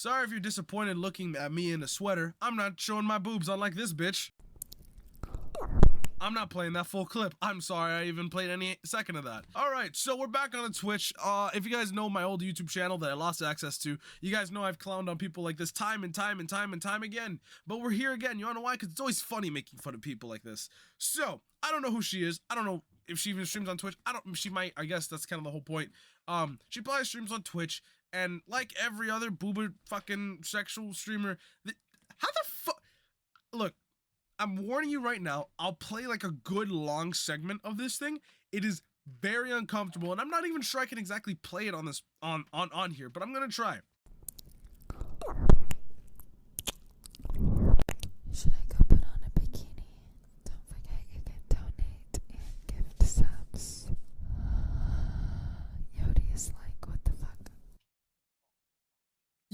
Sorry if you're disappointed looking at me in a sweater. I'm not showing my boobs unlike this bitch. I'm not playing that full clip. I'm sorry I even played any second of that. All right, so we're back on the Twitch. If you guys know my old YouTube channel that I lost access to, you guys know I've clowned on people like this time and time again. But we're here again. You wanna know why? Because it's always funny making fun of people like this. So, I don't know who she is. I don't know if she even streams on Twitch. She might, I guess that's kind of the whole point. She probably streams on Twitch, and like every other boober fucking sexual streamer, how the fuck? Look, I'm warning you right now, I'll play like a good long segment of this thing. It is very uncomfortable, and I'm not even sure I can exactly play it on this on here, but I'm gonna try. Should I go put on a bikini? Don't forget you can donate and gift subs. Yodi is like, what the fuck?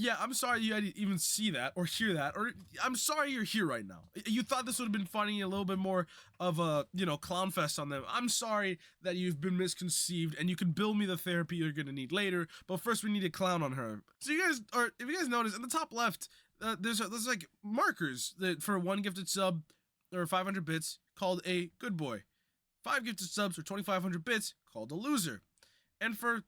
Yeah, I'm sorry you had to even see that or hear that, or I'm sorry you're here right now. You thought this would have been funny, a little bit more of a, you know, clown fest on them. I'm sorry that you've been misconceived, and you can bill me the therapy you're gonna need later, but first we need to clown on her. So you guys, or if you guys notice, in the top left, there's like markers that for one gifted sub or 500 bits called a good boy, 5 gifted subs or 2,500 bits called a loser, and for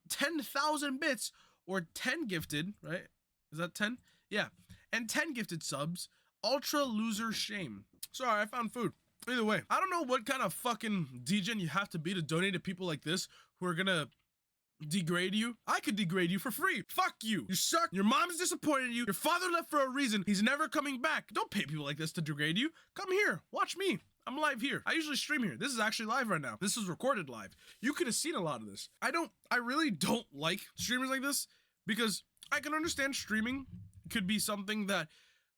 10,000 bits or 10 gifted, right? Is that 10? Yeah. And 10 gifted subs, ultra loser shame. Sorry, I found food. Either way, I don't know what kind of fucking degen you have to be to donate to people like this who are gonna degrade you. I could degrade you for free. Fuck you. You suck. Your mom is disappointed in you. Your father left for a reason. He's never coming back. Don't pay people like this to degrade you. Come here. Watch me. I'm live here. I usually stream here. This is actually live right now. This is recorded live. You could have seen a lot of this. I really don't like streamers like this, because I can understand streaming could be something that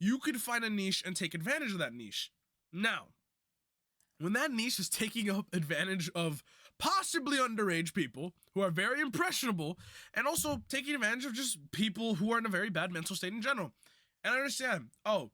you could find a niche and take advantage of that niche. Now, when that niche is taking up advantage of possibly underage people who are very impressionable, and also taking advantage of just people who are in a very bad mental state in general. And I understand, oh,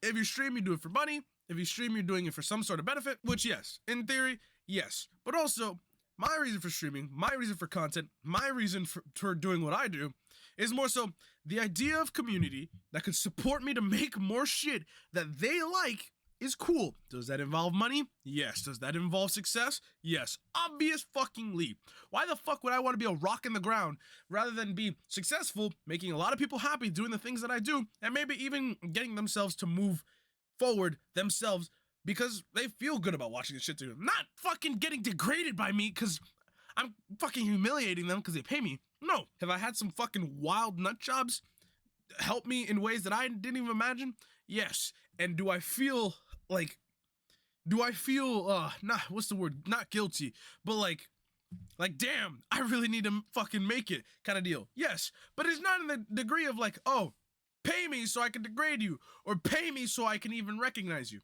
if you stream, you do it for money. If you stream, you're doing it for some sort of benefit, which, yes, in theory, yes. But also, my reason for streaming, my reason for content, my reason for doing what I do is more so the idea of community that could support me to make more shit that they like is cool. Does that involve money? Yes. Does that involve success? Yes. Obvious fucking leap. Why the fuck would I want to be a rock in the ground rather than be successful, making a lot of people happy doing the things that I do, and maybe even getting themselves to move forward themselves because they feel good about watching this shit too. Not fucking getting degraded by me because I'm fucking humiliating them because they pay me. No. Have I had some fucking wild nut jobs help me in ways that I didn't even imagine? Yes. And do I feel, what's the word? Not guilty, but like, damn, I really need to fucking make it kind of deal. Yes. But it's not in the degree of like, oh, pay me so I can degrade you, or pay me so I can even recognize you.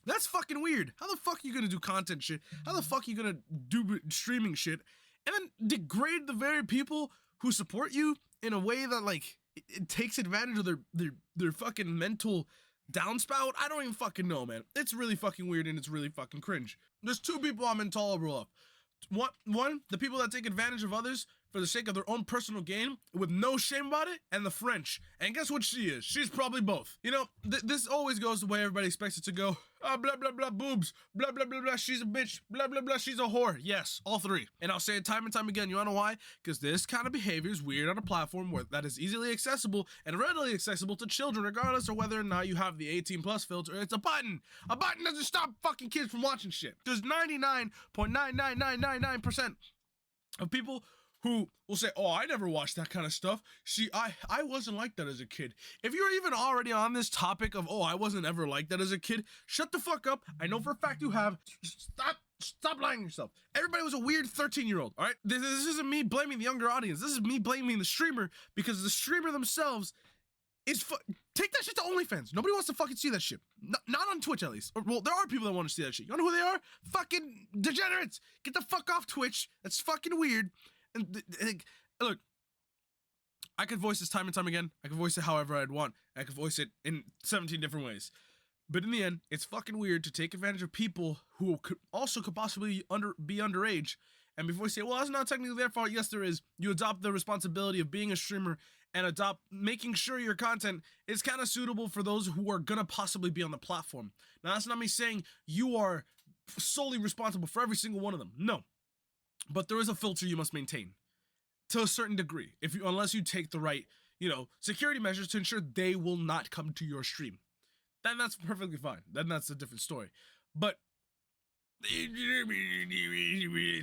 That's fucking weird. How the fuck are you gonna do content shit? How the fuck are you gonna do streaming shit and then degrade the very people who support you in a way that like it takes advantage of their fucking mental downspout? I don't even fucking know, man. It's really fucking weird, and it's really fucking cringe. There's two people I'm intolerable of. One, the people that take advantage of others for the sake of their own personal gain with no shame about it, and the French. And guess what she is? She's probably both. You know, this always goes the way everybody expects it to go. Blah, blah, blah, boobs. Blah, blah, blah, blah, she's a bitch. Blah, blah, blah, she's a whore. Yes, all three. And I'll say it time and time again. You wanna know why? Because this kind of behavior is weird on a platform where that is easily accessible and readily accessible to children, regardless of whether or not you have the 18 plus filter. It's a button. A button doesn't stop fucking kids from watching shit. There's 99.99999% of people who will say, oh, I never watched that kind of stuff. See, I wasn't like that as a kid. If you're even already on this topic of, oh, I wasn't ever like that as a kid, shut the fuck up. I know for a fact you have. Stop lying to yourself. Everybody was a weird 13-year-old, all right? This isn't me blaming the younger audience. This is me blaming the streamer, because the streamer themselves is take that shit to OnlyFans. Nobody wants to fucking see that shit. Not on Twitch, at least. Well, there are people that want to see that shit. You know who they are? Fucking degenerates. Get the fuck off Twitch. That's fucking weird. And look, I could voice this time and time again. I could voice it however I'd want. I could voice it in 17 different ways. But in the end, it's fucking weird to take advantage of people who could possibly be underage. And before you say, well, that's not technically their fault, yes, there is. You adopt the responsibility of being a streamer and adopt, making sure your content is kind of suitable for those who are gonna possibly be on the platform. Now, that's not me saying you are solely responsible for every single one of them. No, but there is a filter you must maintain to a certain degree, unless you take the right, security measures to ensure they will not come to your stream. Then that's perfectly fine. Then that's a different story. But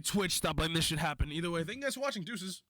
Twitch, stop letting this shit happen. Either way, thank you guys for watching. Deuces.